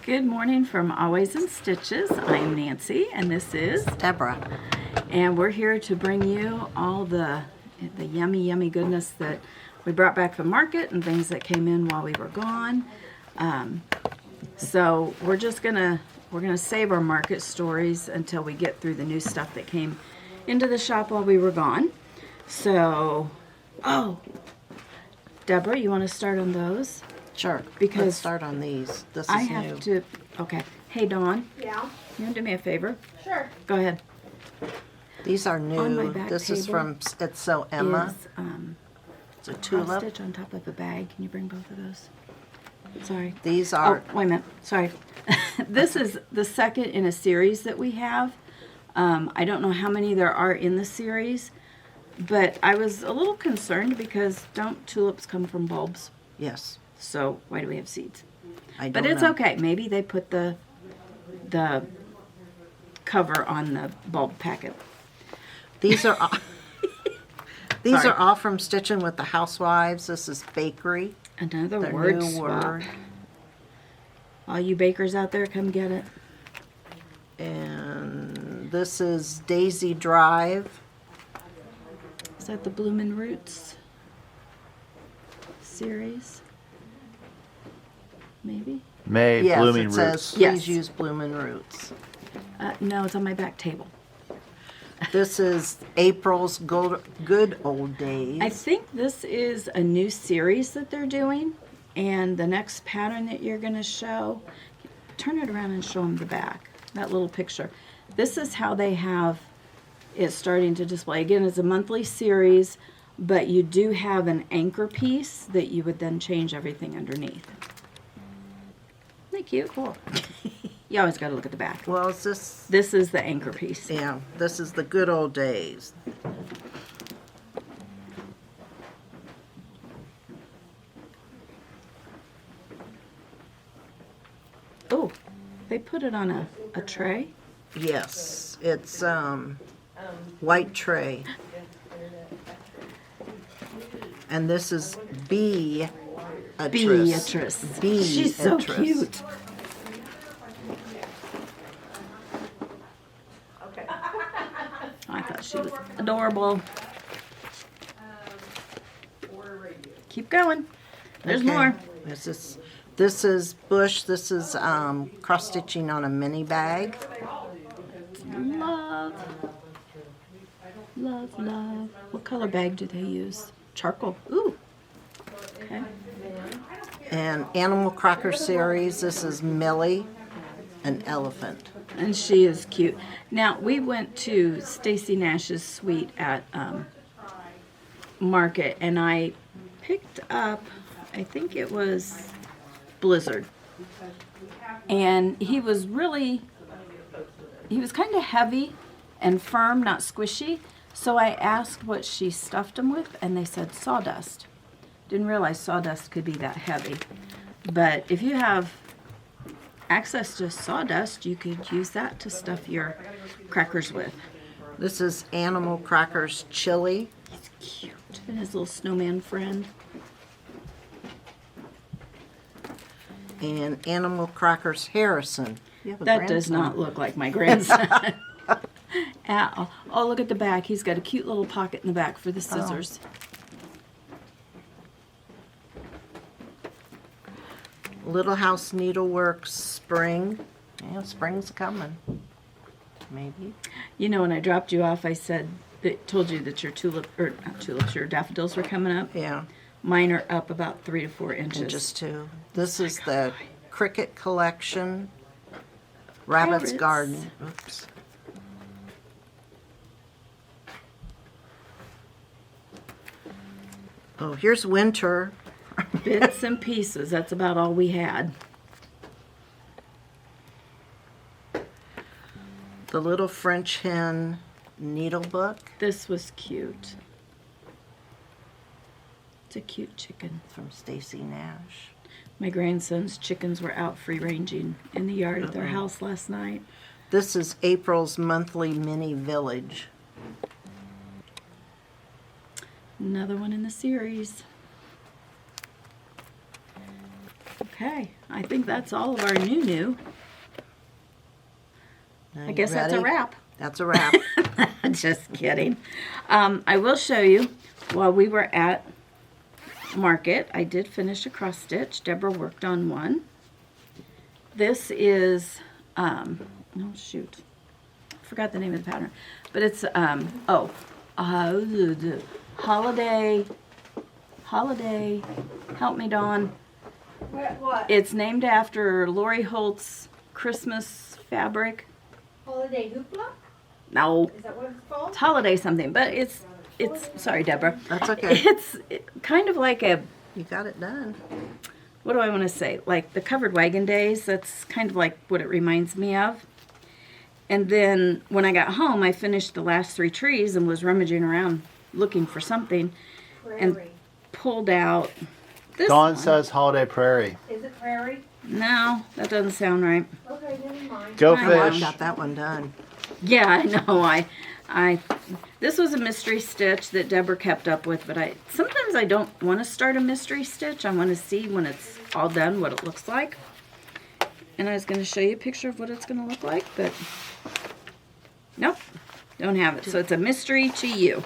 Good morning from Always in Stitches. I'm Nancy and this is Deborah. And we're here to bring you all the yummy goodness that we brought back from market and things that came in while we were gone. So we're gonna save our market stories until we get through the new stuff that came into the shop while we were gone. So, Deborah, you want to start on those? Sure. Because let's start on these. This is I have to. Okay. Hey, Dawn. Yeah. You want to do me a favor? Sure. Go ahead. These are new. On my back This is table from It's So Emma. It's a Cross tulip. stitch on top of a bag. Can you bring both of those? Sorry. These are Oh, wait a minute. Sorry. This is the second in a series that we have. I don't know how many there are in the series, but I was a little concerned because don't tulips come from bulbs? yes. So why do we have seeds? I don't But it's know. okay. Maybe they put the cover on the bulb packet. These are all, these Sorry. are all from Stitching with the Housewives. This is bakery. Another Their word new swap. word. All you bakers out there, come get it. And this is Daisy Drive. Is that the Bloomin' Roots series? Maybe? May Yes, Blooming it Roots. says please Yes. use Bloomin' Roots. No, it's on my back table. This is April's Good Old Days. I think this is a new series that they're doing, and the next pattern that you're going to show, turn it around and show them the back, that little picture. This is how they have it starting to display. Again, it's a monthly series, but you do have an anchor piece that you would then change everything underneath. Isn't that cute? Cool. You always got to look at the back. Well, is this? This is the anchor piece. Yeah, this is the Good Old Days. Oh, they put it on a tray. Yes, it's white tray. And this is Beatrice. Beatrice. She's so cute. I thought she was adorable. Keep going. There's Okay. more. This is Bush. This is cross stitching on a mini bag. Love. Love, love. What color bag do they use? Charcoal. Ooh. Okay. And Animal Cracker series. This is Millie, an elephant. And she is cute. Now, we went to Stacy Nash's suite at Market, and I picked up, I think it was Blizzard. And he was kind of heavy and firm, not squishy. So I asked what she stuffed him with, and they said sawdust. Didn't realize sawdust could be that heavy. But if you have access to sawdust, you could use that to stuff your crackers with. This is Animal Crackers Chili. He's cute. And his little snowman friend. And Animal Crackers Harrison. You have a That does grandson. not look like my grandson. Ow. Oh, look at the back. He's got a cute little pocket in the back for the scissors. Little House Needlework Spring. Yeah, spring's coming. Maybe. You know, when I dropped you off, I said, told you that your your daffodils were coming up. Yeah. Mine are up about 3 to 4 inches. And just two. This is the Cricket Collection. Rabbit's Parrots. Garden. Oops. Oh, here's Winter. Bits and pieces. That's about all we had. The Little French Hen Needle Book This was cute. It's a cute chicken. from Stacy Nash. My grandson's chickens were out free ranging in the yard at their house last night. This is April's monthly mini village. Another one in the series. Okay. Okay, I think that's all of our new. Now I you guess that's a ready? wrap. That's a wrap. Just kidding. I will show you, while we were at market, I did finish a cross stitch. Deborah worked on one. This is, oh shoot, I forgot the name of the pattern, but it's, holiday, help me Dawn. What? It's named after Lori Holt's Christmas fabric. Holiday hoopla? No, Is that what it's called? it's holiday something, but it's, sorry Deborah. That's okay. It's kind of like a, You got it done. what do I want to say? Like the covered wagon days, that's kind of like what it reminds me of. And then when I got home, I finished the last 3 trees and was rummaging around looking for something and Prairie. pulled out this Dawn one. says Holiday Prairie. Is it prairie? No, that doesn't sound right. Okay, never mind. Go I Oh, I fish. got that one done. Yeah, I know. This was a mystery stitch that Deborah kept up with, but sometimes I don't want to start a mystery stitch. I want to see when it's all done what it looks like. And I was going to show you a picture of what it's going to look like, but nope, don't have it. So it's a mystery to you.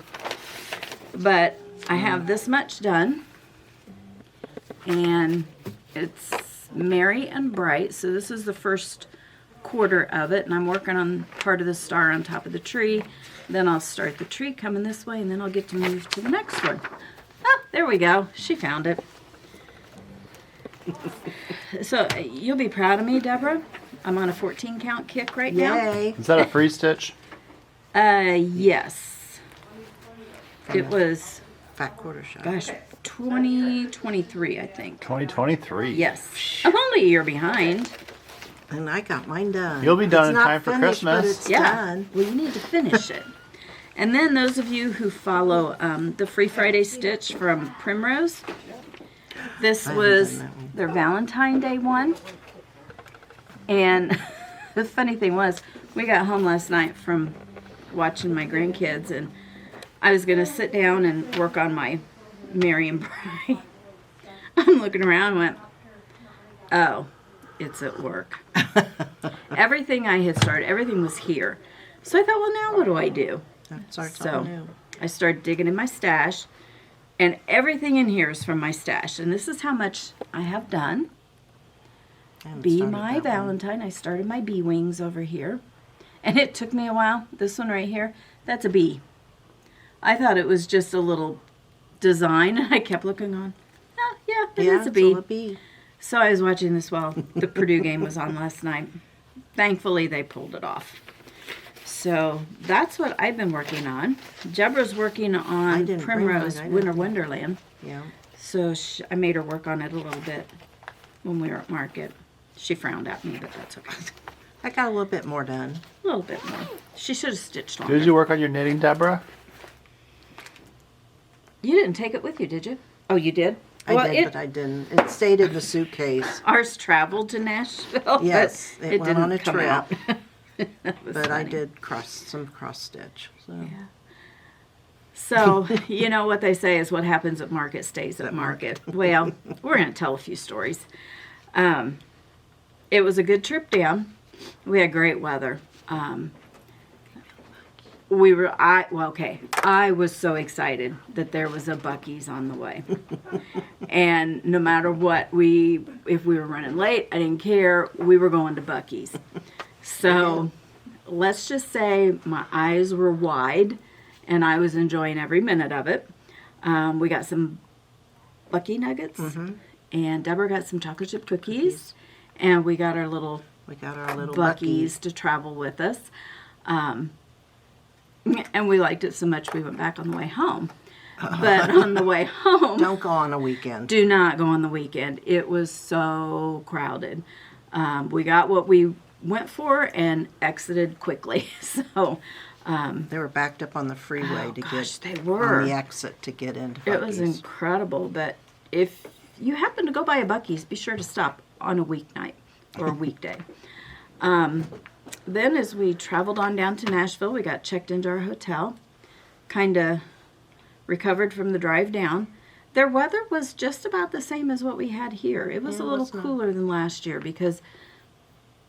But I have this much done, and it's merry and bright. So this is the first quarter of it, and I'm working on part of the star on top of the tree. Then I'll start the tree coming this way, and then I'll get to move to the next one. Ah, there we go. She found it. So you'll be proud of me, Deborah. I'm on a 14 count kick right now. Yay. Is that a free stitch? Yes. It was, Fat quarter shot. gosh, 2023, I think. 2023. Yes. I'm only a year behind. And I got mine done. You'll be done It's in not time for finished, but Christmas. it's Yeah. done. Well, you need to finish it. And then those of you who follow the Free Friday Stitch from Primrose, this I haven't was done that one. their Valentine Day one. And the funny thing was, we got home last night from watching my grandkids, and I was going to sit down and work on my Mary and Bright. I'm looking around and went, oh, it's at work. Everything I had started, everything was here. So I thought, well, now what do I do? That's our So new. I started digging in my stash, and everything in here is from my stash. And this is how much I have done. I haven't Be started My that one. Valentine. I started my bee wings over here. And it took me a while. This one right here, that's a bee. I thought it was just a little design. And I kept looking on. Oh, yeah, it Yeah, is a it's bee. a bee. So I was watching this while the Purdue game was on last night. Thankfully, they pulled it off. So that's what I've been working on. Deborah's working on didn't bring mine. Primrose I didn't Winter think- Wonderland. Yeah. So I made her work on it a little bit when we were at market. She frowned at me, but that's okay. I got a little bit more done. A little bit more. She should have stitched longer. Did you work on your knitting, Deborah? You didn't take it with you, did you? Oh, you did? I did, but I didn't. It stayed in the suitcase. Ours traveled to Nashville. Yes, but it went on a didn't come trip. out. That was But I funny. did some cross stitch. So So, you know what they say is what happens at market stays at market. Well, we're going to tell a few stories. It was a good trip down. We had great weather. I was so excited that there was a Buc-ee's on the way. And no matter what, if we were running late, I didn't care. We were going to Buc-ee's. So let's just say my eyes were wide and I was enjoying every minute of it. We got some Buc-ee nuggets and Deborah got some chocolate chip cookies. And we got our little we got our little Buc-ee's Buc-ee's. to travel with us. And we liked it so much we went back on the way home. But on the way home, Don't go on a weekend. do not go on the weekend. It was so crowded. We got what we went for and exited quickly. So They were backed up on the freeway to gosh, get they were. on the exit to get into It was Buc-ee's. incredible. But if you happen to go by a Buc-ee's, be sure to stop on a weeknight or a weekday. Then as we traveled on down to Nashville, we got checked into our hotel, kind of recovered from the drive down. Their weather was just about the same as what we had here. It was Yeah, a it little was not. cooler than last year because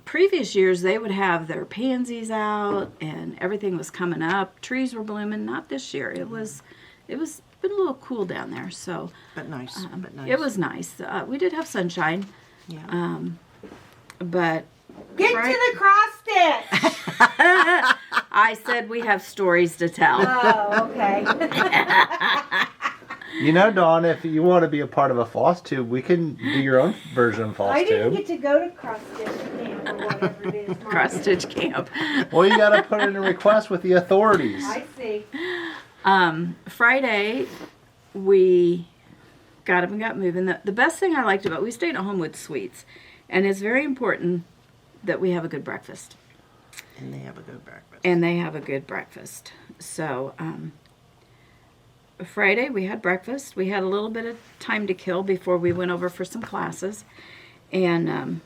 previous years they would have their pansies out and everything was coming up. Trees were blooming. Not this year. It was been a little cool down there. So But nice. But nice. it was nice. We did have sunshine, Yeah. but Get Right. to the cross stitch. I said we have stories to tell. Oh, okay. You know, Dawn, if you want to be a part of a floss tube, we can do your own version of floss I didn't tube. get to go to cross stitch camp or whatever it is. Mom. Cross stitch camp. Well, you got to put in a request with the authorities. I see. Friday, we got up and got moving. The best thing I liked about we stayed at home with sweets, and it's very important that we have a good breakfast. And they have a good breakfast. And they have a good breakfast. So Friday we had breakfast. We had a little bit of time to kill before we went over for some classes, and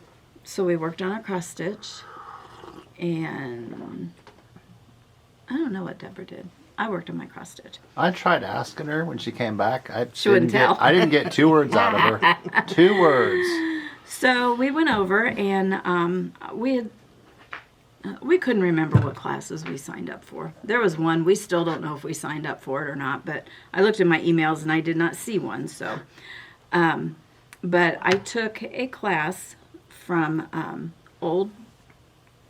so we worked on our cross stitch. And I don't know what Deborah did. I worked on my cross stitch. I tried asking her when she came back. She wouldn't tell. I didn't get 2 words out of her. 2 words. So we went over and we couldn't remember what classes we signed up for. There was one, we still don't know if we signed up for it or not, but I looked in my emails and I did not see one. So, but I took a class from Old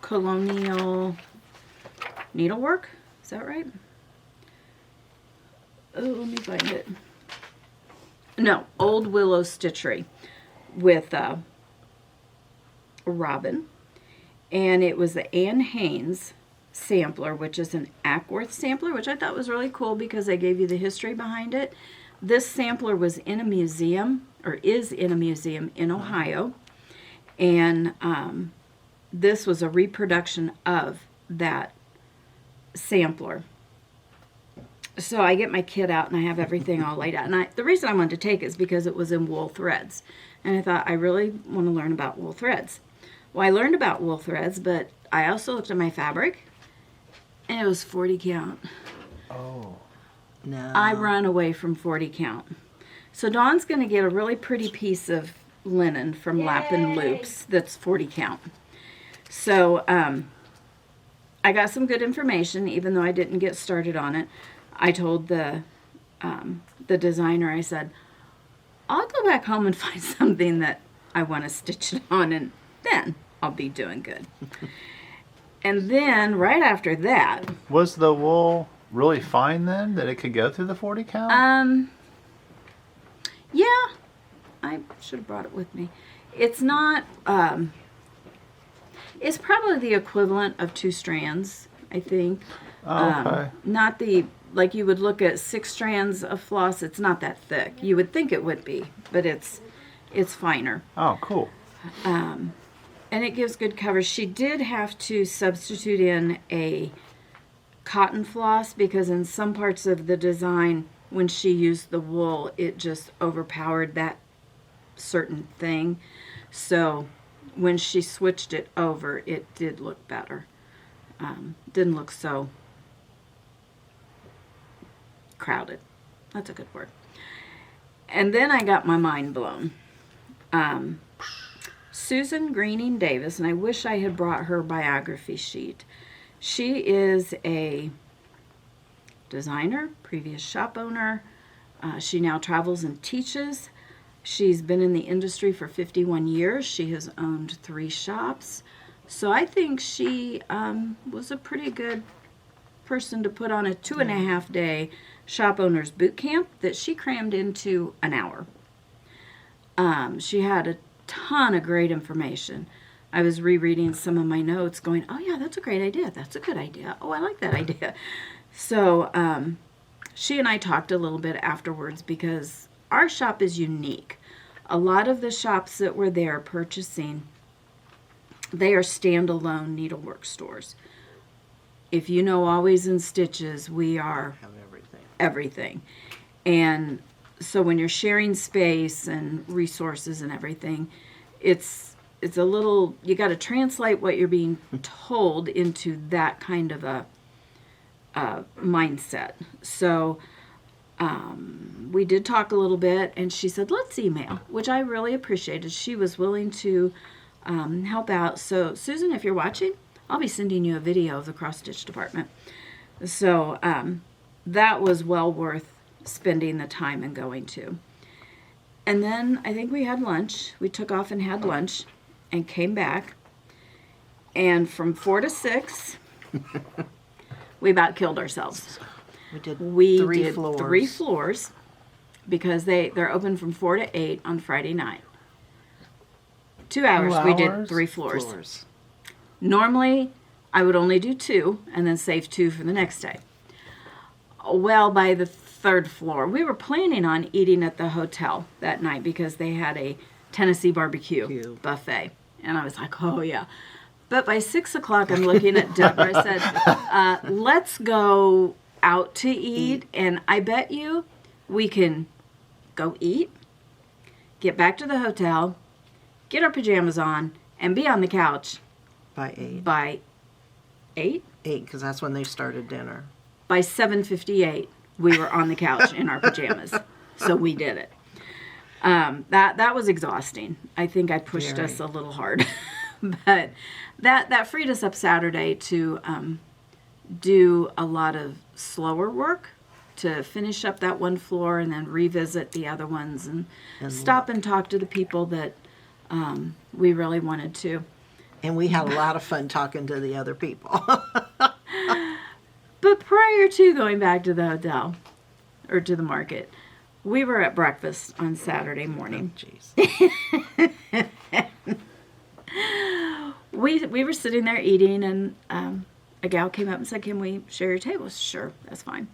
Colonial Needlework. Is that right? Oh, let me find it. No, Old Willow Stitchery with Robin, and it was the Ann Haynes sampler, which is an Ackworth sampler, which I thought was really cool because they gave you the history behind it. This sampler was in a museum, or is in a museum in Ohio, and this was a reproduction of that sampler. So I get my kit out and I have everything all laid out. And the reason I wanted to take it is because it was in wool threads. And I thought, I really want to learn about wool threads. Well, I learned about wool threads, but I also looked at my fabric, and it was 40 count. Oh. No. I run away from 40 count. So Dawn's going to get a really pretty piece of linen from Lappin Loops that's 40 count. So I got some good information, even though I didn't get started on it. I told the designer, I said, I'll go back home and find something that I want to stitch it on, and then I'll be doing good. And then right after that, Was the wool really fine then that it could go through the 40 count? yeah, I should have brought it with me. It's not, it's probably the equivalent of 2 strands, I think. Okay. Not the, like you would look at 6 strands of floss, it's not that thick. You would think it would be, but it's finer. Oh, cool. And it gives good coverage. She did have to substitute in a cotton floss because in some parts of the design, when she used the wool, it just overpowered that certain thing. So when she switched it over, it did look better. Didn't look so crowded. That's a good word. And then I got my mind blown. Susan Greening Davis, and I wish I had brought her biography sheet. She is a designer, previous shop owner. She now travels and teaches. She's been in the industry for 51 years. She has owned 3 shops. So I think she was a pretty good person to put on a 2.5 day shop owners boot camp that she crammed into an hour. She had a ton of great information. I was rereading some of my notes going, oh yeah, that's a great idea. That's a good idea. Oh, I like that idea. So she and I talked a little bit afterwards because our shop is unique. A lot of the shops that were there purchasing, they are standalone needlework stores. If you know Always in Stitches, we are Have everything. everything. And so when you're sharing space and resources and everything, it's a little, you got to translate what you're being told into that kind of a mindset. So we did talk a little bit, and she said, let's email, which I really appreciated. She was willing to help out. So, Susan, if you're watching, I'll be sending you a video of the cross-stitch department. So, that was well worth spending the time and going to. And then I think we had lunch. We took off and had lunch and came back. And from 4 to 6, we about killed ourselves. We did We did 3 floors because they're open from 4 to 8 on Friday night. 2 hours, we did 3 floors. Normally, I would only do 2 and then save 2 for the next day. Well, by the 3rd floor, we were planning on eating at the hotel that night because they had a Tennessee barbecue buffet. And I was like, oh yeah. But by 6 o'clock, I'm looking at Deborah. I said, let's go out to eat. And I bet you we can go eat, get back to the hotel, get our pajamas on, and be on the couch By 8. by 8? 8, because that's when they started dinner. By 7:58, we were on the couch in our pajamas. So we did it. That was exhausting. I think I pushed us a little hard. But that freed us up Saturday to do a lot of slower work, to finish up that one floor and then revisit the other ones and stop and talk to the people that we really wanted to. And we had a lot of fun talking to the other people. But prior to going back to the hotel or to the market, we were at breakfast on Saturday morning. Jeez. We were sitting there eating, and a gal came up and said, can we share your table? Sure, that's fine.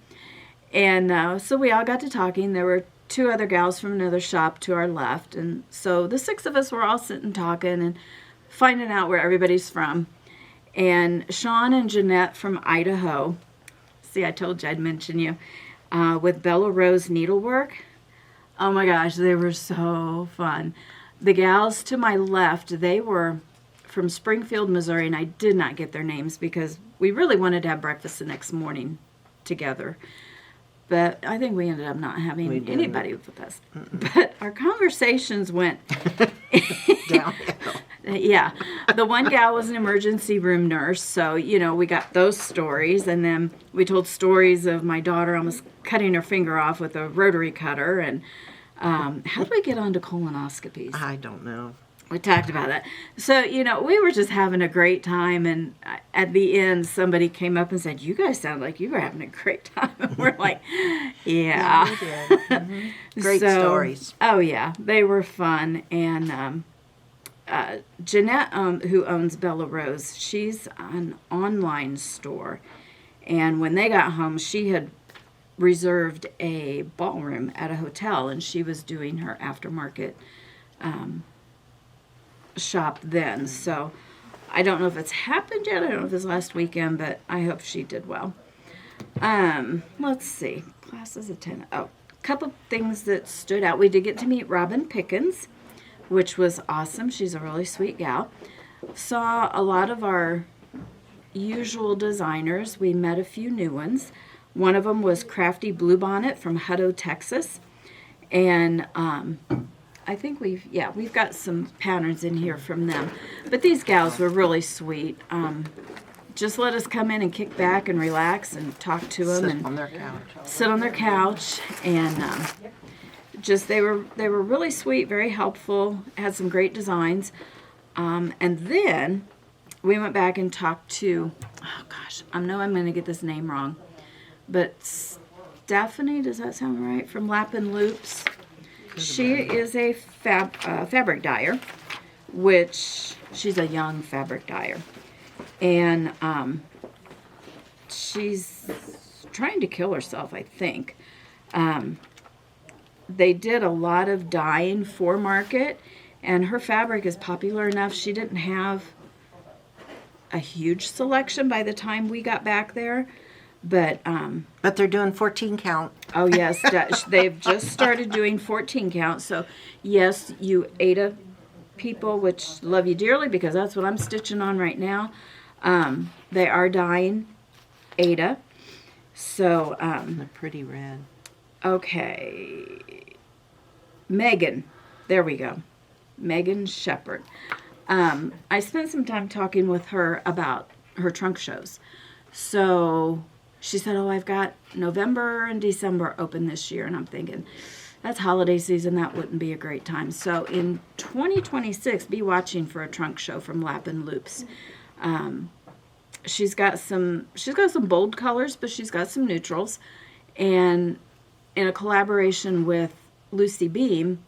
And so we all got to talking. There were 2 other gals from another shop to our left, and so the 6 of us were all sitting talking and finding out where everybody's from. And Sean and Jeanette from Idaho, see, I told you I'd mention you, with Bella Rose Needlework. Oh my gosh, they were so fun. The gals to my left, they were from Springfield, Missouri, and I did not get their names because we really wanted to have breakfast the next morning together. But I think we ended up not having anybody with us. But our conversations went Downhill. Yeah. The one gal was an emergency room nurse, so, we got those stories. And then we told stories of my daughter almost cutting her finger off with a rotary cutter. And how did we get onto colonoscopies? I don't know. We talked about that. So, we were just having a great time. And at the end, somebody came up and said, you guys sound like you were having a great time. And we're like, yeah. We did. Mm-hmm. Great stories. Oh, yeah. They were fun. And Jeanette, who owns Bella Rose, she's an online store. And when they got home, she had reserved a ballroom at a hotel, and she was doing her aftermarket shop then. So I don't know if it's happened yet. I don't know if it's last weekend, but I hope she did well. Let's see. Classes attended. Oh, a couple things that stood out. We did get to meet Robin Pickens, which was awesome. She's a really sweet gal. Saw a lot of our usual designers. We met a few new ones. One of them was Crafty Bluebonnet from Hutto, Texas. And I think we've got some patterns in here from them. But these gals were really sweet. Just let us come in and kick back and relax and talk to them. Sit on their couch. Sit on their couch. And just they were really sweet, very helpful, had some great designs. And then we went back and talked to, oh gosh, I know I'm going to get this name wrong, but Stephanie, does that sound right, from Lappin' Loops? She is a fabric dyer, which she's a young fabric dyer. And she's trying to kill herself, I think. They did a lot of dyeing for market, and her fabric is popular enough. She didn't have a huge selection by the time we got back there, but they're doing 14 count. Oh yes, they've just started doing 14 count. So yes, you Ada people, which love you dearly because that's what I'm stitching on right now. They are dyeing Ada, so The pretty red. Okay. Megan. There we go. Megan Shepherd. I spent some time talking with her about her trunk shows. So she said, oh, I've got November and December open this year. And I'm thinking, that's holiday season. That wouldn't be a great time. So in 2026, be watching for a trunk show from Lap and Loops. She's got some bold colors, but she's got some neutrals. And in a collaboration with Lucy Beam,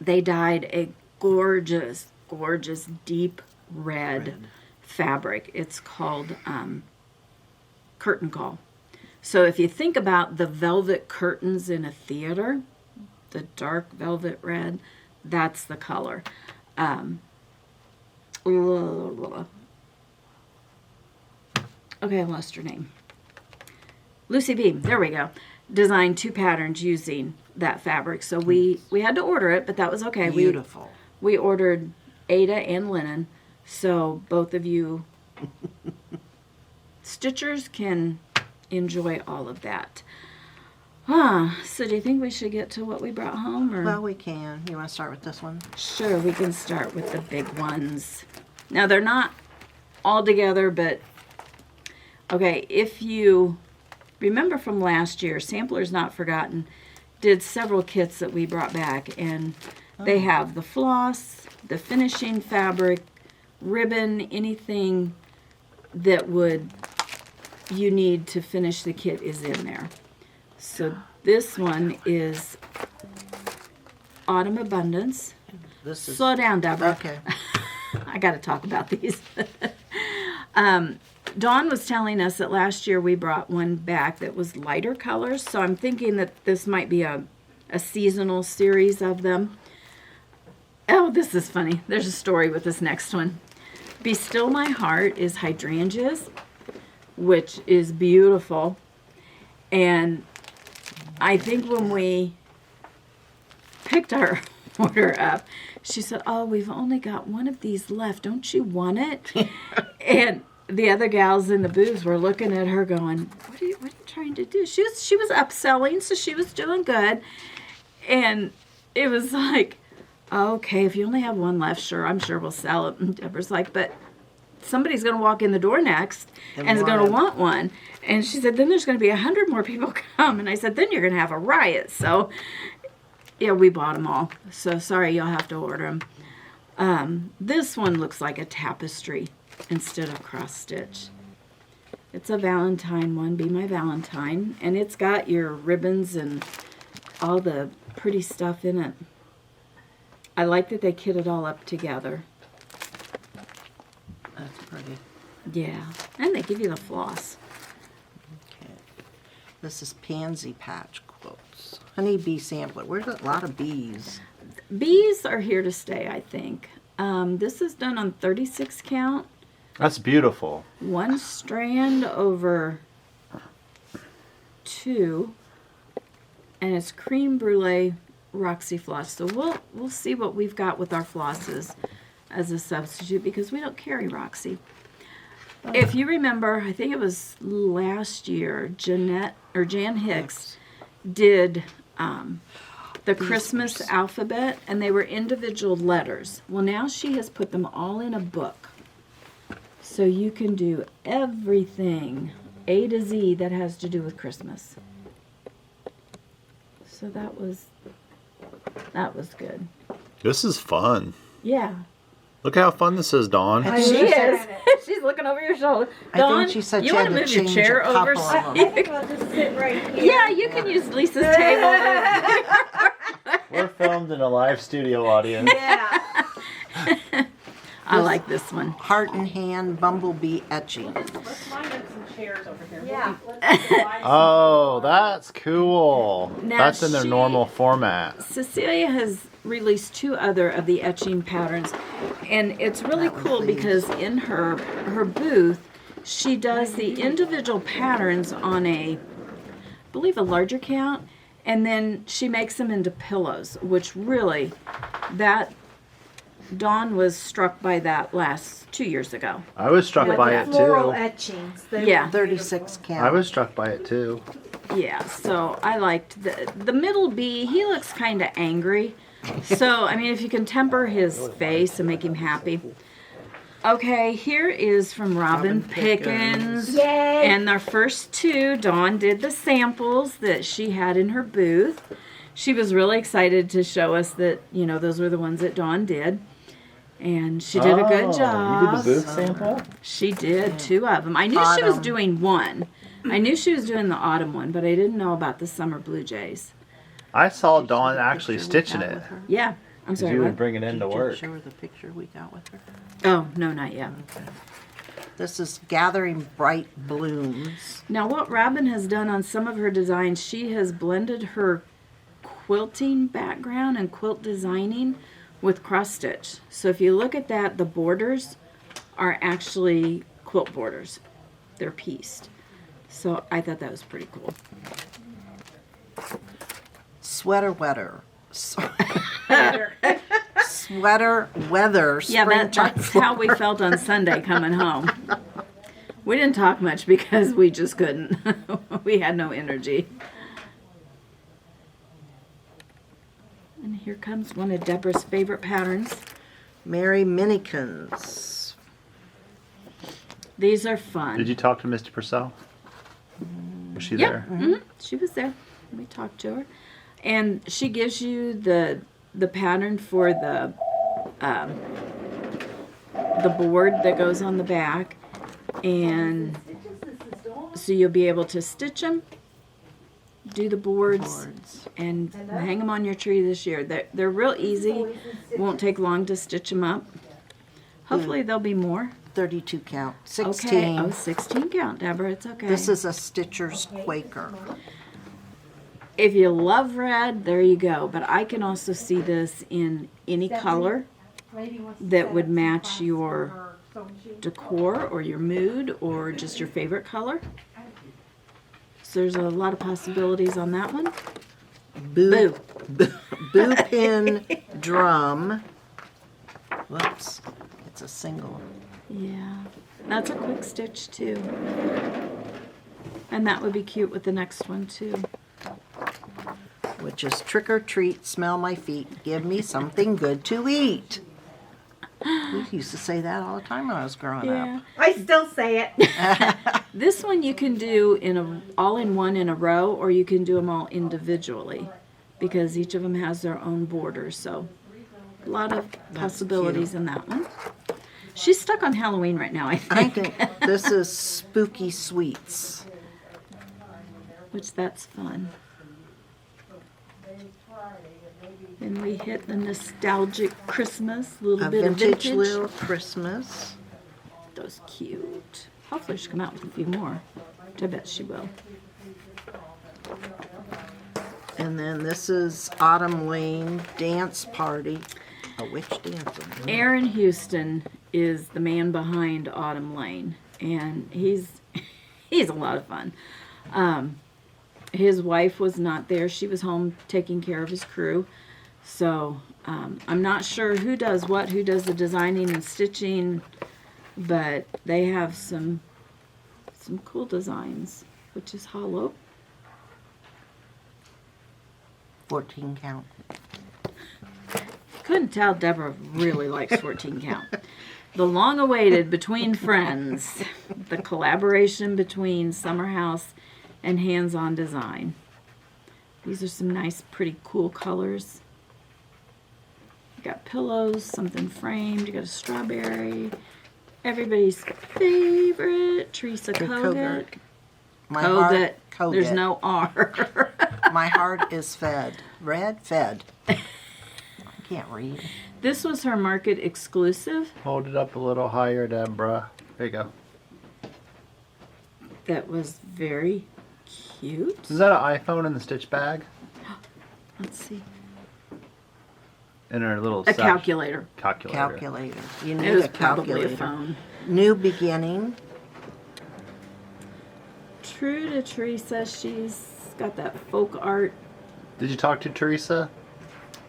they dyed a gorgeous deep red fabric. It's called curtain call. So if you think about the velvet curtains in a theater, the dark velvet red, that's the color. Okay, I lost her name. Lucy Beam, there we go. Designed 2 patterns using that fabric. So we had to order it, but that was okay. Beautiful. We ordered Ada and linen, so both of you stitchers can enjoy all of that. So do you think we should get to what we brought home? Or? Well, we can. You want to start with this one? Sure, we can start with the big ones. Now, they're not all together, but okay, if you remember from last year, Samplers Not Forgotten did several kits that we brought back, and they have the floss, the finishing fabric, ribbon, anything that you need to finish the kit is in there. So this one is Autumn Abundance. This is Slow down, Deborah. okay. I got to talk about these. Dawn was telling us that last year we brought one back that was lighter colors, so I'm thinking that this might be a seasonal series of them. Oh, this is funny. There's a story with this next one. Be Still My Heart is hydrangeas, which is beautiful. And I think when we picked our order up, she said, oh, we've only got one of these left. Don't you want it? And the other gals in the booths were looking at her going, what are you trying to do? She was upselling, so she was doing good. And it was like, okay, if you only have one left, sure, I'm sure we'll sell it. And Deborah's like, but somebody's going to walk in the door next and is going to want one. And she said, then there's going to be 100 more people come. And I said, then you're going to have a riot. So, yeah, we bought them all. So, sorry, you'll have to order them. This one looks like a tapestry instead of cross stitch. It's a Valentine one, Be My Valentine. And it's got your ribbons and all the pretty stuff in it. I like that they kit it all up together. That's pretty. Yeah, and they give you the floss. Okay. This is Pansy Patch Quilts. Honeybee sampler. Where's a lot of bees? Bees are here to stay, I think. This is done on 36 count. That's beautiful. 1 strand over 2. And it's cream brulee Roxy floss. So we'll see what we've got with our flosses as a substitute because we don't carry Roxy. If you remember, I think it was last year, Jan Hicks did the Christmas alphabet, and they were individual letters. Well, now she has put them all in a book. So you can do everything A to Z that has to do with Christmas. So that was good. This is fun. Yeah. Look how fun this is, Dawn. She is. She's looking over your shoulder. I Dawn, think she said you she want had to to move your change chair a over? couple so of you them. I think I'll just sit right here. Yeah, you can use Lisa's table. We're filmed in a live studio audience. Yeah. I like this one. Heart and Hand Bumblebee Etching. Let's line up some chairs over here. Yeah. Oh, that's cool. Now That's in their she- normal format. Cecilia has released 2 other of the etching patterns, and it's really cool because in her booth she does the individual patterns on I believe a larger count, and then she makes them into pillows, which really that Dawn was struck by that 2 years ago. I was struck With by the it floral too. etchings. Yeah. 36 count. I was struck by it too. Yeah, so I liked the middle bee. He looks kind of angry. So, I mean, if you can temper his face and make him happy. Okay, here is from Robin Pickens. Yay! And our first two, Dawn did the samples that she had in her booth. She was really excited to show us that, you know, those were the ones that Dawn did. And she did a good job. You did the booth sample? She did 2 of them. I knew she was doing one. I knew she was doing the autumn one, but I didn't know about the summer blue jays. I saw Dawn actually stitching it. Yeah, I'm sorry. You would What? bring it into Did you work. show her the picture we got with her? Oh, no, not yet. This is Gathering Bright Blooms. Now, what Robin has done on some of her designs, she has blended her quilting background and quilt designing with cross stitch. So if you look at that, the borders are actually quilt borders. They're pieced. So I thought that was pretty cool. Sweater Weather. Better. Sweater Weather. Yeah, that's how we felt on Sunday coming home. We didn't talk much because we just couldn't. We had no energy. And here comes one of Deborah's favorite patterns. Mary Minikins. These are fun. Did you talk to Misty Purcell? Was she Yeah, there? she was there. We talked to her, and she gives you the pattern for the board that goes on the back, and so you'll be able to stitch them, do the boards, and hang them on your tree this year. They're real easy. Won't take long to stitch them up. Hopefully there'll be more. 32 count. 16. Okay. Oh, 16 count, Deborah. It's okay. This is a Stitcher's Quaker. If you love red, there you go. But I can also see this in any color that would match your decor or your mood or just your favorite color. So there's a lot of possibilities on that one. Boo pin drum. Whoops. It's a single. Yeah, that's a quick stitch too. And that would be cute with the next one too. Which is Trick or Treat, Smell My Feet, Give Me Something Good to Eat. We used to say that all the time when I was growing up. I still say it. This one you can do all in one in a row, or you can do them all individually because each of them has their own borders. So a lot of possibilities in that one. She's stuck on Halloween right now, I I think. think this is Spooky Sweets. Which that's fun. Then we hit the nostalgic Christmas, a little A bit of vintage vintage. little Christmas. Those cute. Hopefully she'll come out with a few more. I bet she will. And then this is Autumn Lane Dance Party. A witch dancer. Aaron Houston is the man behind Autumn Lane, and he's a lot of fun. His wife was not there. She was home taking care of his crew. So I'm not sure who does what, who does the designing and stitching, but they have some cool designs, which is hollow. 14 count. Couldn't tell Deborah really likes 14 count. The long-awaited Between Friends, the collaboration between Summer House and Hands-On Design. These are some nice, pretty cool colors. You got pillows, something framed. You got a strawberry. Everybody's favorite, Teresa Kogut. My heart, Kogut. Kogut. There's no R. My heart is fed. Red, fed. I can't read. This was her market exclusive. Hold it up a little higher, Deborah. There you go. That was very cute. Is that an iPhone in the stitch bag? Let's see. In her little A calculator. calculator. Calculator. You It need was a probably calculator. a phone. New beginning. True to Teresa, she's got that folk art Did you talk to Teresa?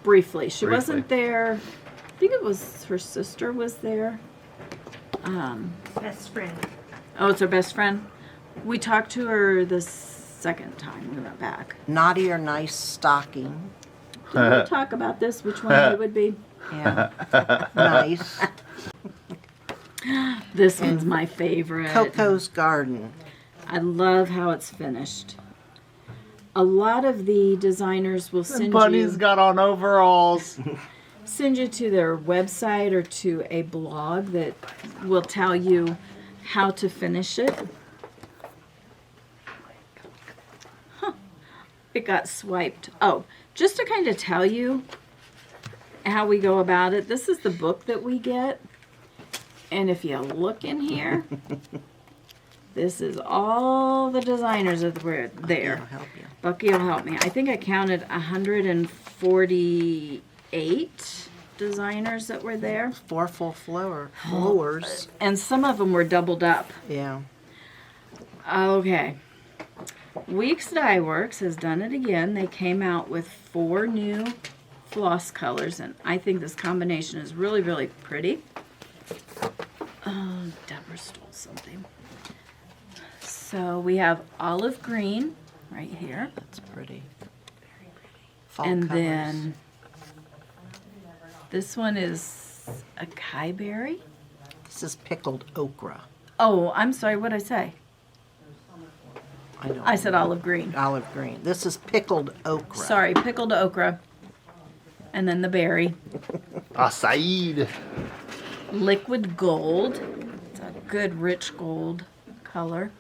briefly. She Briefly. wasn't there think it was her sister was there. Best friend. Oh, it's her best friend. We talked to her the second time we went back. Naughty or nice stocking. Did we talk about this? Which one it would be? Yeah. Nice. This one's my favorite. Coco's Garden. I love how it's finished. A lot of the designers will send Bunny's you got on overalls. to their website or to a blog that will tell you how to finish it. Huh. It got swiped. Oh, just to kind of tell you how we go about it, this is the book that we get. And if you look in here, this is all the designers that were there. I'll help you. Bucky will help me. I think I counted 148 designers that were there. 4 full flowers. And some of them were doubled up. Yeah. Okay. Weeks Dye Works has done it again. They came out with 4 new floss colors, and I think this combination is really, really pretty. Oh, Deborah stole something. So we have olive green right here. That's pretty. Very pretty. Fall And colors. then this one is acai berry. This is pickled okra. Oh, I'm sorry, what did I say? I know. I said olive green. Olive green. This is pickled okra. Sorry, pickled okra. And then the berry. Acai. Liquid gold. It's a good rich gold color.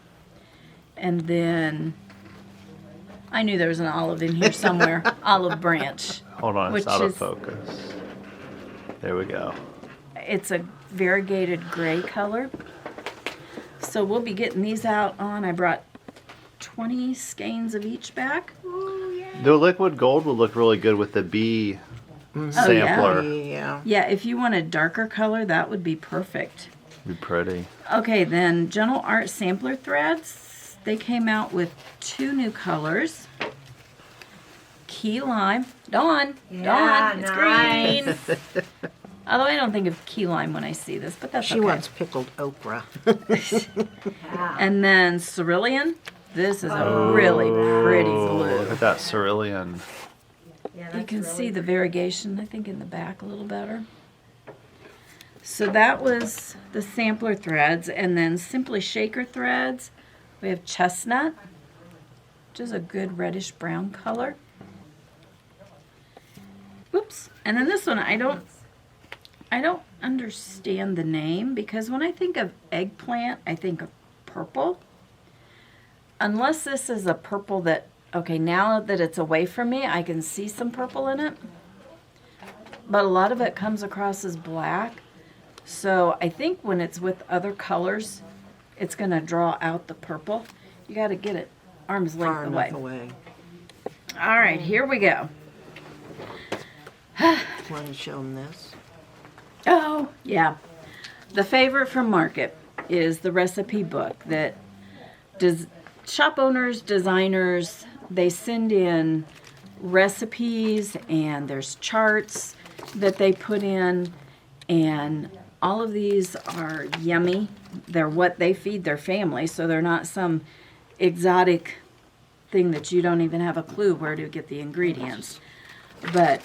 And then I knew there was an olive in here somewhere. Olive branch. Hold on, it's Which out of is- focus. There we go. It's a variegated gray color. So we'll be getting these out on, I brought 20 skeins of each back. The liquid gold would look really good with the bee sampler. Yeah. Yeah, if you want a darker color, that would be perfect. Be pretty. Okay, then Gentle Art Sampler Threads. They came out with 2 new colors. Key Lime. Dawn, Yeah, it's nice. green. Although I don't think of key lime when I see this, but that's She okay. wants pickled okra. Yeah. And then Cerulean. This is a really pretty Oh, look blue. at that cerulean. Yeah, You that's can really see the pretty. variegation, I think, in the back a little better. So that was the sampler threads. And then Simply Shaker threads. We have Chestnut, which is a good reddish brown color. Whoops. And then this one, I don't understand the name, because when I think of eggplant, I think of purple. Unless this is a purple that, okay, now that it's away from me, I can see some purple in it. But a lot of it comes across as black. So I think when it's with other colors, it's going to draw out the purple. You got to get it arm's length Far away. enough away. All right, here we go. Want to show them this? Oh, yeah. The favorite from Market is the recipe book that shop owners, designers, they send in recipes, and there's charts that they put in, and all of these are yummy. They're what they feed their family, so they're not some exotic thing that you don't even have a clue where to get the ingredients. But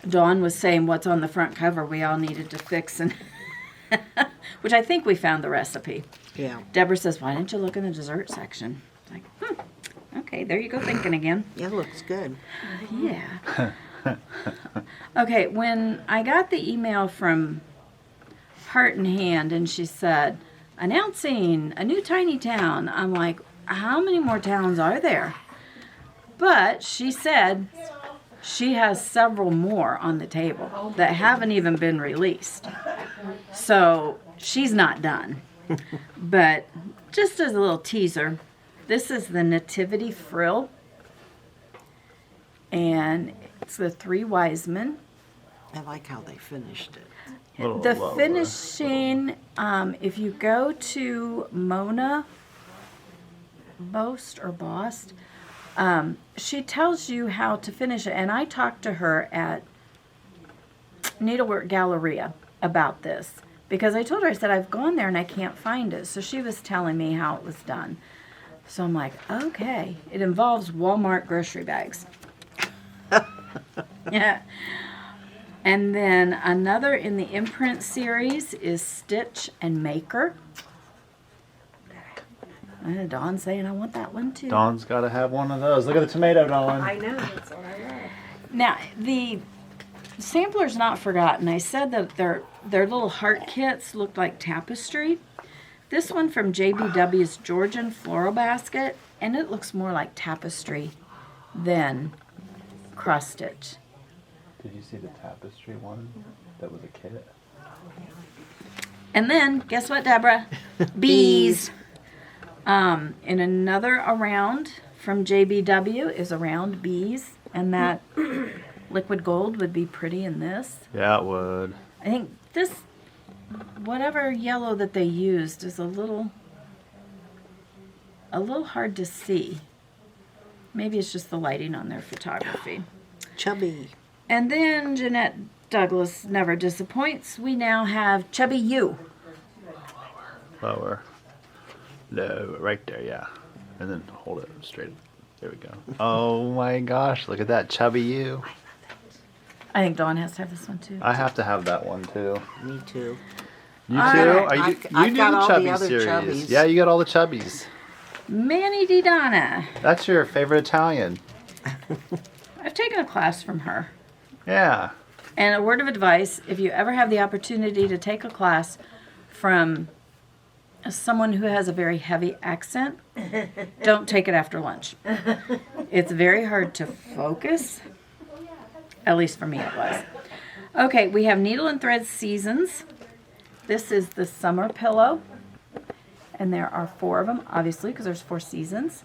Dawn was saying what's on the front cover we all needed to fix, and which I think we found the recipe. Yeah. Deborah says, why didn't you look in the dessert section? Like, okay, there you go thinking again. Yeah, looks good. Yeah. Okay, when I got the email from Heart and Hand and she said, announcing a new tiny town, I'm like, how many more towns are there? But she said she has several more on the table that haven't even been released. So she's not done. But just as a little teaser, this is the Nativity Frill. And it's the 3 wise men. I like how they finished it. Little The lower. finishing, if you go to Mona Boast, she tells you how to finish it. And I talked to her at Needlework Galleria about this because I told her, I said, I've gone there and I can't find it. So she was telling me how it was done. So I'm like, okay. It involves Walmart grocery bags. Yeah. And then another in the imprint series is Stitch and Maker. Dawn's saying I want that one too. Dawn's got to have one of those. Look at the tomato, Dawn. I know, that's what I love. Now, the sampler's not forgotten. I said that their little heart kits looked like tapestry. This one from JBW's Georgian Floral Basket, and it looks more like tapestry than cross stitch. Did you see the tapestry one that was a kit? And then, guess what, Deborah? Beez. In another around from JBW is around Beez, and that liquid gold would be pretty in this. Yeah, it would. I think this, whatever yellow that they used, is a little hard to see. Maybe it's just the lighting on their photography. Chubby. And then Jeanette Douglas never disappoints. We now have Chubby You. Lower. No, right there, yeah. And then hold it straight. There we go. Oh my gosh, look at that chubby you. I think Dawn has to have this one too. I have to have that one too. Me too. You too? right. Are you, I've you do got the all the chubby other series. chubbies. Yeah, you got all the chubbies. Manny Di Donna. That's your favorite Italian. I've taken a class from her. Yeah. And a word of advice, if you ever have the opportunity to take a class from someone who has a very heavy accent, don't take it after lunch. It's very hard to focus. At least for me it was. Okay, we have Needle and Thread Seasons. This is the summer pillow. And there are 4 of them, obviously, because there's 4 seasons.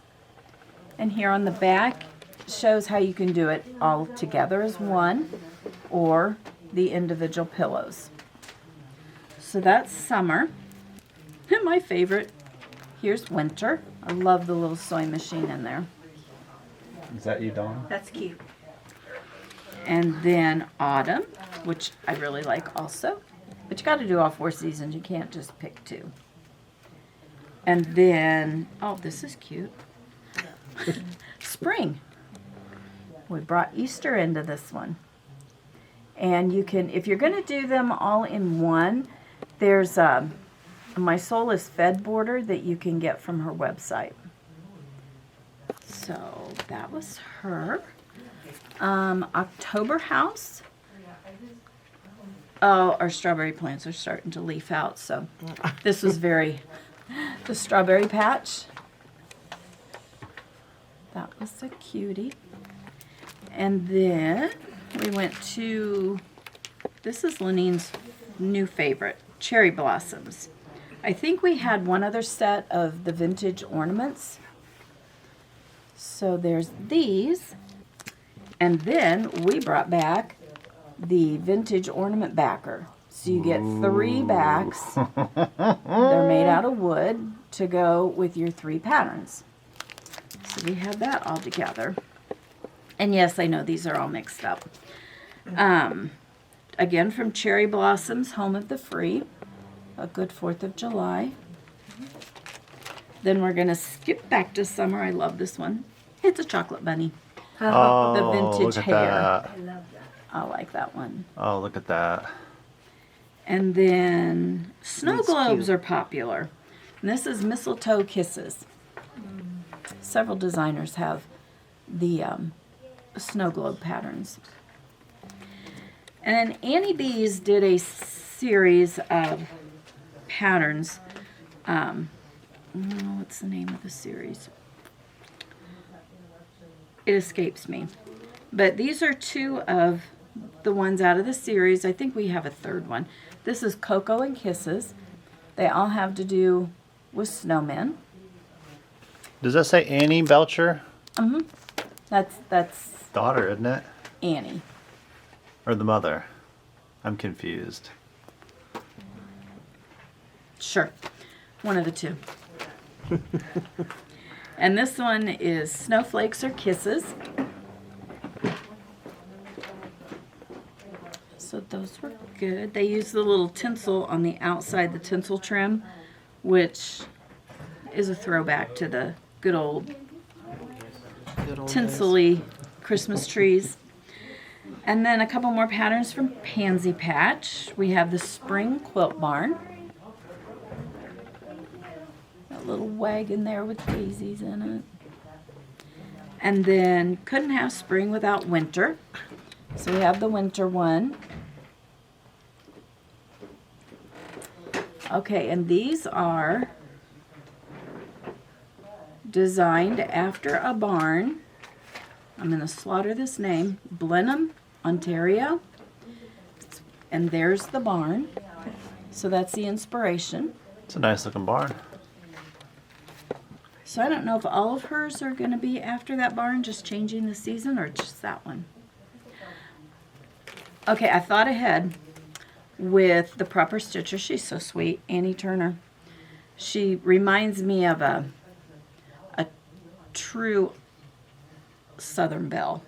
And here on the back shows how you can do it all together as one, or the individual pillows. So that's summer. And my favorite, here's winter. I love the little sewing machine in there. Is that you, Dawn? That's cute. And then autumn, which I really like also. But you got to do all 4 seasons. You can't just pick 2. And then, oh, this is cute. Spring. We brought Easter into this one. And you can, if you're going to do them all in one, there's My Soul is Fed border that you can get from her website. So that was her. October House. Oh, our strawberry plants are starting to leaf out, so this was very, the strawberry patch. That was a cutie. And then we went to, this is Lenine's new favorite, Cherry Blossoms. I think we had one other set of the vintage ornaments. So there's these. And then we brought back the vintage ornament backer. So you get 3 backs. They're made out of wood to go with your 3 patterns. So we have that all together. And yes, I know these are all mixed up. Again, from Cherry Blossoms, Home of the Free. A good 4th of July. Then we're going to skip back to summer. I love this one. It's a chocolate bunny. Oh, The vintage look at hair. that. I love that. I like that one. Oh, look at that. And then snow That's globes cute. are popular. And this is Mistletoe Kisses. Several designers have the snow globe patterns. And then Annie Beez did a series of patterns. What's the name of the series? It escapes me. But these are 2 of the ones out of the series. I think we have a 3rd one. This is Cocoa and Kisses. They all have to do with snowmen. Does that say Annie Belcher? That's Daughter, isn't it? Annie. Or the mother? I'm confused. Sure. One of the 2. And this one is Snowflakes or Kisses. So So those were good. They used the little tinsel on the outside, the tinsel trim, which is a throwback to the good old Good old days. tinsel-y Christmas trees. And then a couple more patterns from Pansy Patch. We have the Spring Quilt Barn. That little wagon there with daisies in it. And then couldn't have spring without winter. So we have the winter one. Okay, and these are designed after a barn. I'm going to slaughter this name. Blenheim, Ontario. And there's the barn. So that's the inspiration. It's a nice looking barn. So I don't know if all of hers are going to be after that barn, just changing the season, or just that one. Okay, I thought ahead with the proper stitcher. She's so sweet, Annie Turner. She reminds me of a true Southern belle.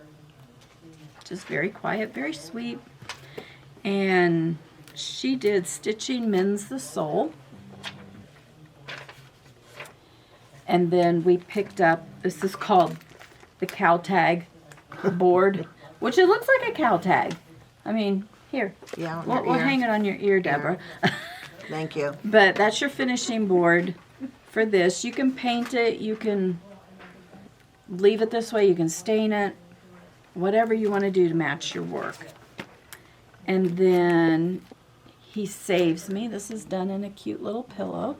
Just very quiet, very sweet. And she did Stitching Mends the Soul. And then we picked up, this is called the cow tag board, which it looks like a cow tag. I mean, here, Yeah, on we'll your ear. hang it on your ear, Deborah. Thank you. But that's your finishing board for this. You can paint it, you can leave it this way, you can stain it, whatever you want to do to match your work. And then he saves me. This is done in a cute little pillow.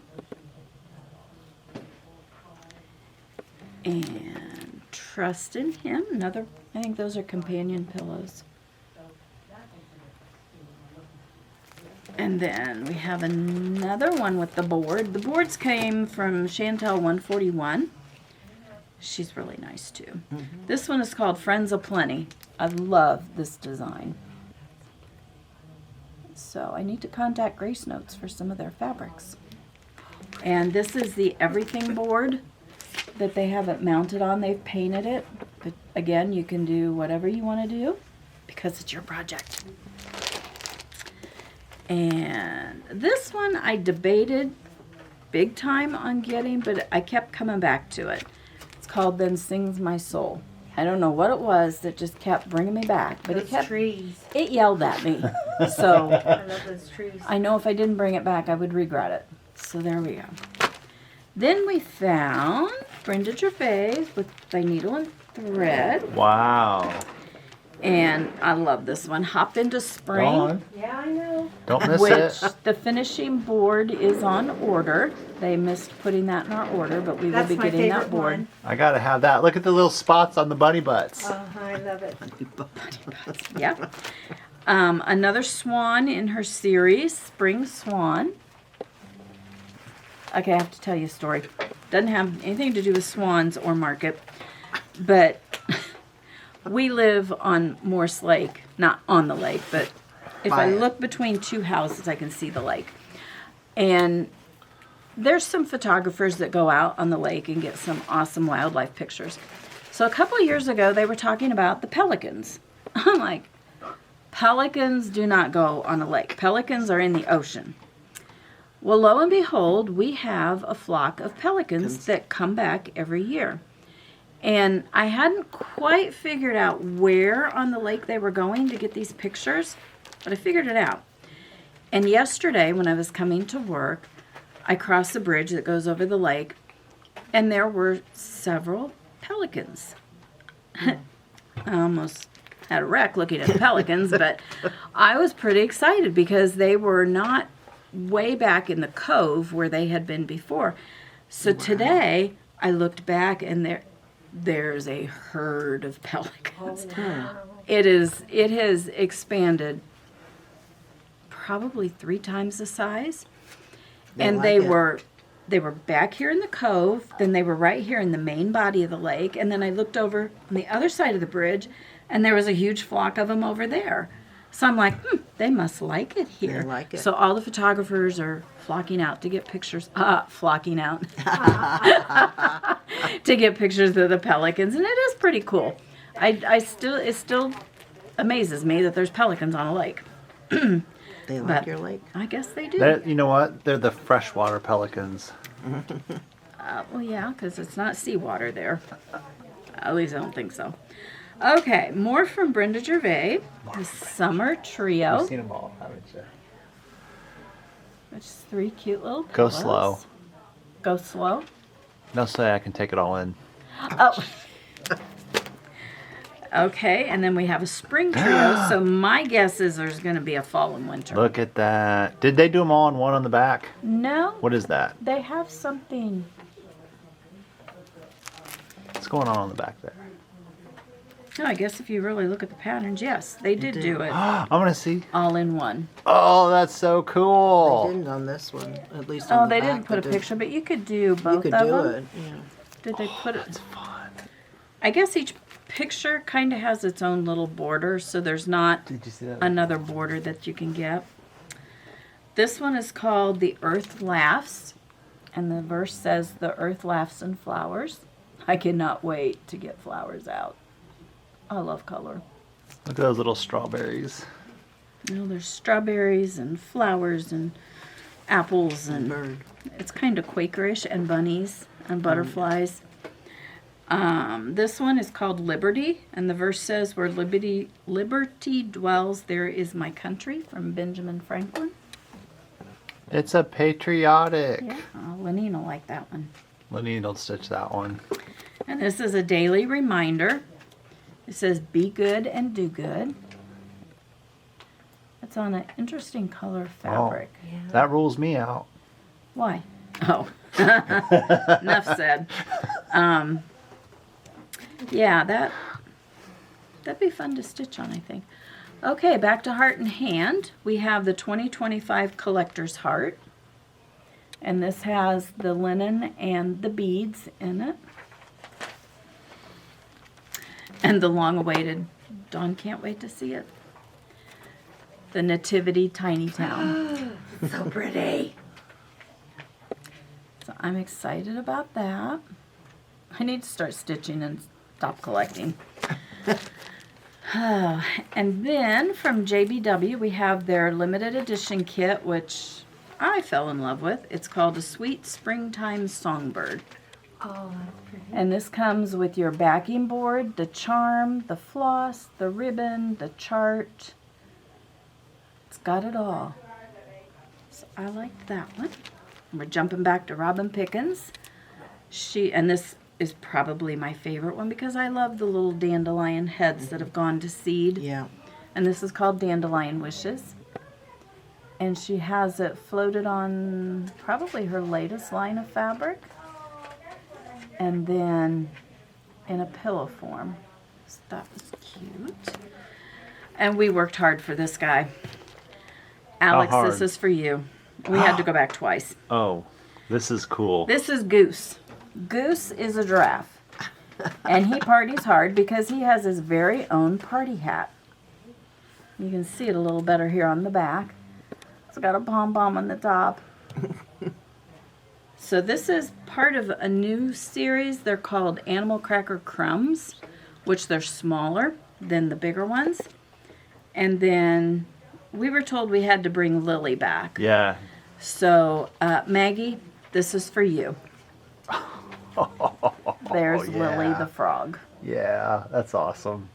And Trust in Him. Another, I think those are companion pillows. And then we have another one with the board. The boards came from Chantel 141. She's really nice too. This one is called Friends of Plenty. I love this design. So I need to contact Grace Notes for some of their fabrics. And this is the everything board that they have it mounted on. They've painted it. But again, you can do whatever you want to do because it's your project. And this one I debated big time on getting, but I kept coming back to it. It's called Then Sings My Soul. I don't know what it was that just kept bringing me back, but Those trees. it yelled at me. So I love those trees. I know if I didn't bring it back, I would regret it. So there we go. Then we found Brenda Gervais with Thy Needle and Thread. Wow. And I love this one. Hop into Spring. Go on. Yeah, I know. Don't miss Which it. the finishing board is on order. They missed putting that in our order, but we That's will be my getting favorite that board. one. I gotta have that. Look at the little spots on the bunny butts. I love it. Yeah. Another swan in her series, Spring Swan. Okay, I have to tell you a story. Doesn't have anything to do with swans or market, but we live on Morse Lake, not on the lake, but if By I it. look between two houses, I can see the lake. And there's some photographers that go out on the lake and get some awesome wildlife pictures. So a couple of years ago, they were talking about the pelicans. I'm like, pelicans do not go on a lake. Pelicans are in the ocean. Well, lo and behold, we have a flock of pelicans that come back every year. And I hadn't quite figured out where on the lake they were going to get these pictures, but I figured it out. And yesterday, when I was coming to work, I crossed the bridge that goes over the lake, and there were several pelicans. I almost had a wreck looking at the pelicans, but I was pretty excited because they were not way back in the cove where they had been before. So today, I looked back, and there's a herd of pelicans. It has expanded probably 3 times the size. And they were back here in the cove, then they were right here in the main body of the lake, and then I looked over on the other side of the bridge, and there was a huge flock of them over there. So I'm like, they must like it here. They like it. So all the photographers are flocking out to get pictures. Flocking out to get pictures of the pelicans, and it is pretty cool. It still amazes me that there's pelicans on a lake. They like But- your lake? I guess they do. You know what? They're the freshwater pelicans. Well, yeah, because it's not seawater there. At least I don't think so. Okay, more from Brenda Gervais. The Summer Trio, You've seen them all, haven't you? which is 3 cute little Go pillows. slow. Go slow. No, say I can take it all in. Oh. Okay, and then we have a spring trio. So my guess is there's going to be a fall and winter. Look at that. Did they do them all in one on the back? No, What is that? they have something. What's going on the back there? No, I guess if you really look at the patterns, yes, they did do it I'm gonna see. all in one. Oh, that's so They cool. didn't on this one, at least on Oh, the they back, didn't put a did. picture, but you could do both You could of do them. it, yeah. Did they put it? It's fun. I guess each picture kind of has its own little border, so there's not Did you see that? another border that you can get. This one is called The Earth Laughs, and the verse says, "The earth laughs and flowers." I cannot wait to get flowers out. I love color. Look at those little strawberries. You know, there's strawberries and flowers and apples and Bird. it's kind of Quakerish, and bunnies and butterflies. This one is called Liberty, and the verse says, "Where liberty dwells, there is my country," from Benjamin Franklin. It's a patriotic. Yeah, Lenine will like that one. Lenine will stitch that one. And this is a daily reminder. It says, "Be good and do good." It's on an interesting color fabric. That rules me out. Why? Oh, enough said. Yeah, that'd be fun to stitch on, I think. Okay, back to Heart and Hand. We have the 2025 Collector's Heart. And this has the linen and the beads in it. And the long-awaited, Dawn can't wait to see it, the Nativity Tiny Town. So pretty. So I'm excited about that. I need to start stitching and stop collecting. And then from JBW, we have their limited edition kit, which I fell in love with. It's called A Sweet Springtime Songbird. Oh, that's pretty. And this comes with your backing board, the charm, the floss, the ribbon, the chart. It's got it all. So I liked that one. We're jumping back to Robin Pickens. And this is probably my favorite one because I love the little dandelion heads that have gone to seed. Yeah. And this is called Dandelion Wishes. And she has it floated on probably her latest line of fabric. And then in a pillow form. So that was cute. And we worked hard for this guy. Alex, hard? this is for you. We had to go back twice. Oh, this is cool. This is Goose. Goose is a giraffe. And he parties hard because he has his very own party hat. You can see it a little better here on the back. It's got a pom-pom on the top. So this is part of a new series. They're called Animal Cracker Crumbs, which they're smaller than the bigger ones. And then we were told we had to bring Lily back. Yeah. So, Maggie, this is for you. There's Lily yeah. the frog. Yeah, that's awesome.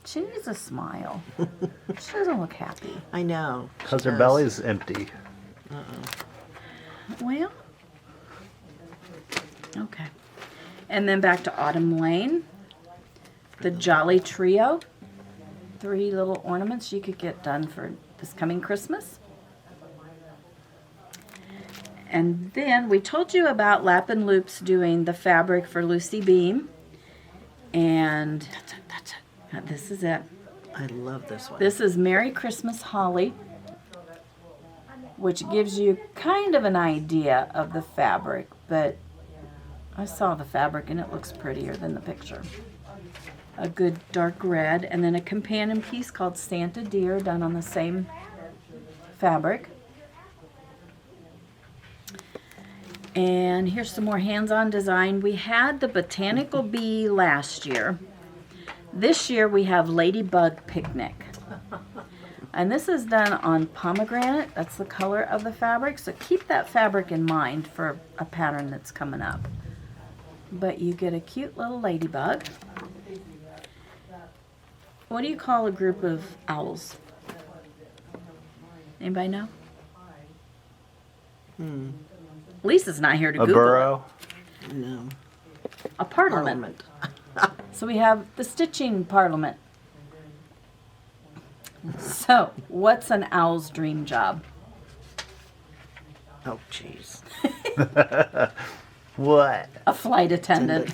She needs a smile. She doesn't look happy. I know. Because she her does. belly's empty. Well, okay. And then back to Autumn Lane. The Jolly Trio. 3 little ornaments you could get done for this coming Christmas. And then we told you about Lap and Loops doing the fabric for Lucy Beam. And this is it. I love this one. This is Merry Christmas Holly, which gives you kind of an idea of the fabric, but I saw the fabric and it looks prettier than the picture. A good dark red, and then a companion piece called Santa Deer done on the same fabric. And here's some more hands-on design. We had the Botanical Bee last year. This year we have Ladybug Picnic. And this is done on pomegranate. That's the color of the fabric. So keep that fabric in mind for a pattern that's coming up. But you get a cute little ladybug. What do you call a group of owls? Anybody know? Lisa's not here to A Google burrow. No. it. A parliament. So we have the stitching parliament. So, what's an owl's dream job? Oh, jeez. What? A flight attendant.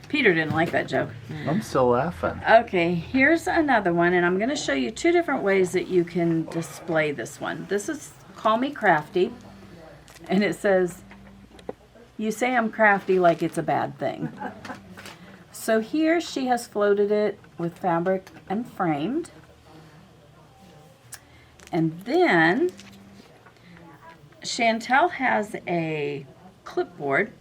Peter didn't like that joke. I'm still laughing. Okay, here's another one, and I'm going to show you two different ways that you can display this one. This is Call Me Crafty, and it says, you say I'm crafty like it's a bad thing. So here she has floated it with fabric and framed. And then Chantel has a clipboard,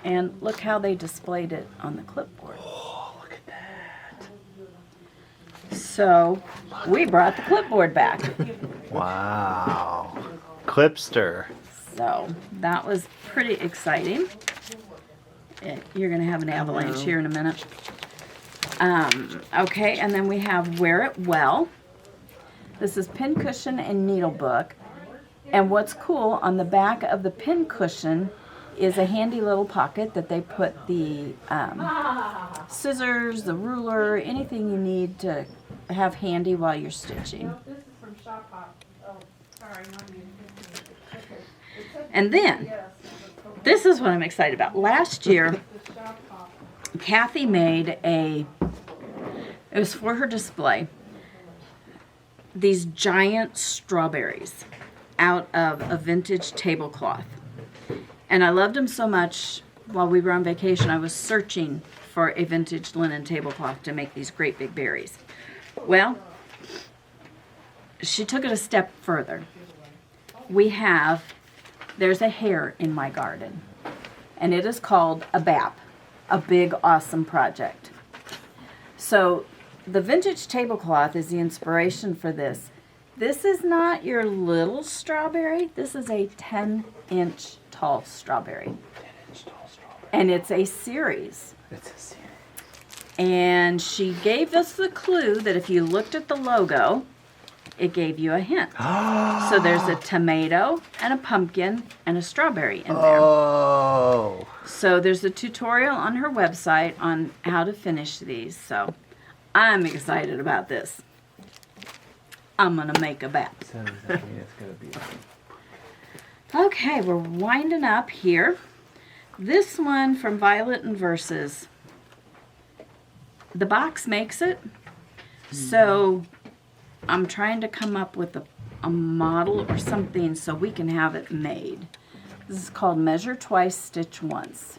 and look how they displayed it on the clipboard. Oh, look at that. So we brought the clipboard back. Wow. Clipster. So that was pretty exciting. You're going to have an avalanche here in a minute. Okay, and then we have Wear It Well. This is pincushion and needle book. And what's cool, on the back of the pincushion is a handy little pocket that they put the scissors, the ruler, anything you need to have handy while you're stitching. This is from Shop Hop. Oh, sorry, not you. Okay. It said And then, yes. this is what I'm excited about. Last year, The Shop Hop. Kathy made it was for her display, these giant strawberries out of a vintage tablecloth. And I loved them so much, while we were on vacation, I was searching for a vintage linen tablecloth to make these great big berries. Well, she took it a step further. There's a hare in my garden, and it is called a BAP, a big awesome project. So the vintage tablecloth is the inspiration for this. This is not your little strawberry. This is a 10-inch tall strawberry. And it's a series. It's a series. And she gave us the clue that if you looked at the logo, it gave you a hint. So there's a tomato and a pumpkin and a strawberry in there. Oh. So there's a tutorial on her website on how to finish these. So I'm excited about this. I'm going to make a BAP. So does that mean it's going to be... Okay, we're winding up here. This one from Violet and Verses. The box makes it. So I'm trying to come up with a model or something so we can have it made. This is called Measure Twice, Stitch Once.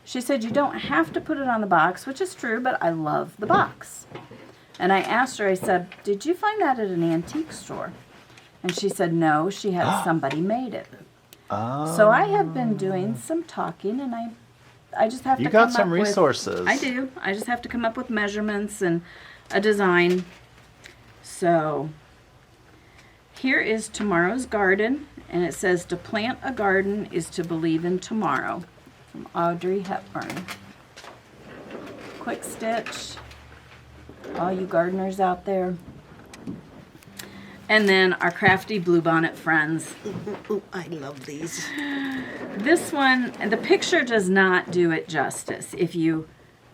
She said you don't have to put it on the box, which is true, but I love the box. And I asked her, I said, did you find that at an antique store? And she said, no, she had somebody made it. Oh. So I have been doing some talking, and I just have to You come got some up with- resources. I do. I just have to come up with measurements and a design. So here is Tomorrow's Garden, and it says, to plant a garden is to believe in tomorrow, from Audrey Hepburn. Quick stitch, all you gardeners out there. And then our crafty bluebonnet friends. Ooh, I love these. This one, the picture does not do it justice. If you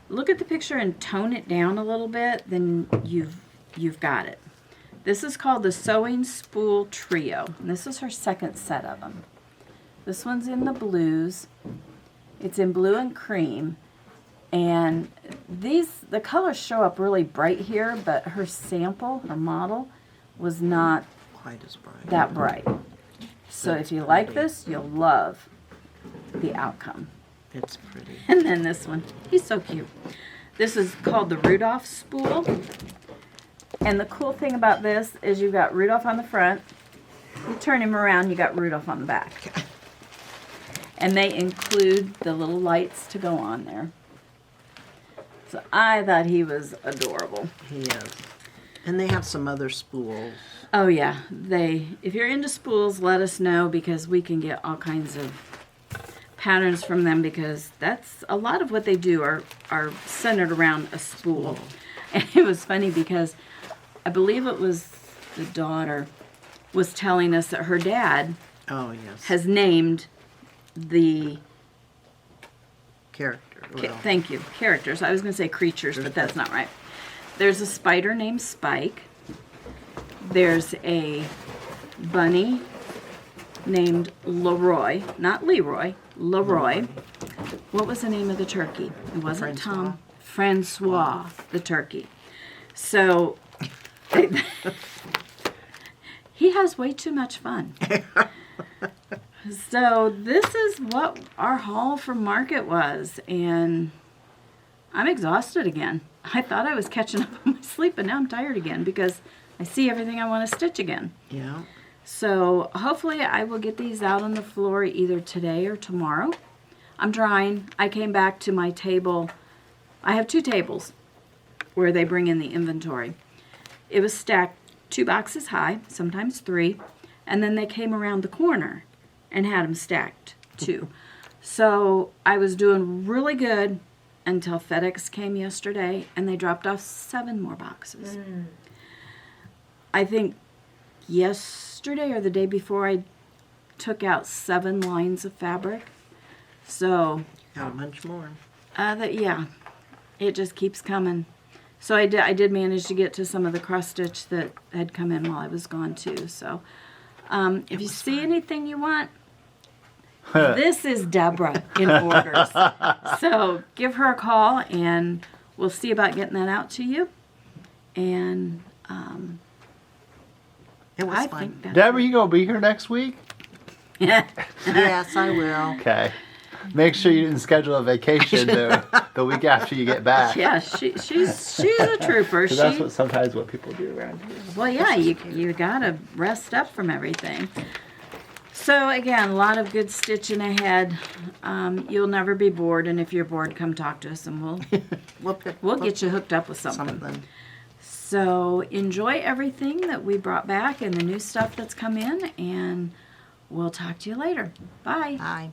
look at the picture and tone it down a little bit, then you've got it. This is called the Sewing Spool Trio. And this is her second set of them. This one's in the blues. It's in blue and cream. And the colors show up really bright here, but her sample, her model, was not Quite as bright. that bright. So if you like this, you'll love the outcome. It's pretty. And then this one, he's so cute. This is called the Rudolph Spool. And the cool thing about this is you've got Rudolph on the front. You turn him around, you got Rudolph on the back. And they include the little lights to go on there. So I thought he was adorable. He is. And they have some other spools. Oh yeah, if you're into spools, let us know because we can get all kinds of patterns from them because that's a lot of what they do are centered around a spool. And it was funny because I believe it was the daughter was telling us that her dad Oh, yes. has named the Character. Well, thank you, characters. I was going to say creatures, but that's not right. There's a spider named Spike. There's a bunny named Leroy, not Leroy, Leroy. What was the name of the turkey? It wasn't Tom. Francois, the turkey. So he has way too much fun. So this is what our haul from market was, and I'm exhausted again. I thought I was catching up on my sleep, but now I'm tired again because I see everything I want to stitch again. Yeah. So hopefully I will get these out on the floor either today or tomorrow. I'm trying. I came back to my table. I have 2 tables where they bring in the inventory. It was stacked 2 boxes high, sometimes 3, and then they came around the corner and had them stacked too. So I was doing really good until FedEx came yesterday and they dropped off 7 more boxes. I think yesterday or the day before I took out 7 lines of fabric. So Got a bunch more. yeah, it just keeps coming. So I did manage to get to some of the cross stitch that had come in while I was gone too. So if you see anything you want, this is Deborah in orders. So give her a call and we'll see about getting that out to you. And It was I fun. think that's Deborah, you gonna be here next week? Yes, I will. Okay. Make sure you didn't schedule a vacation the week after you get back. yeah, she's a trooper. 'Cause that's sometimes what people do around here. Well, yeah, you gotta rest up from everything. So again, a lot of good stitching ahead. You'll never be bored, and if you're bored, come talk to us, and we'll get you hooked up with something. So enjoy everything that we brought back and the new stuff that's come in, and we'll talk to you later. Bye. Bye.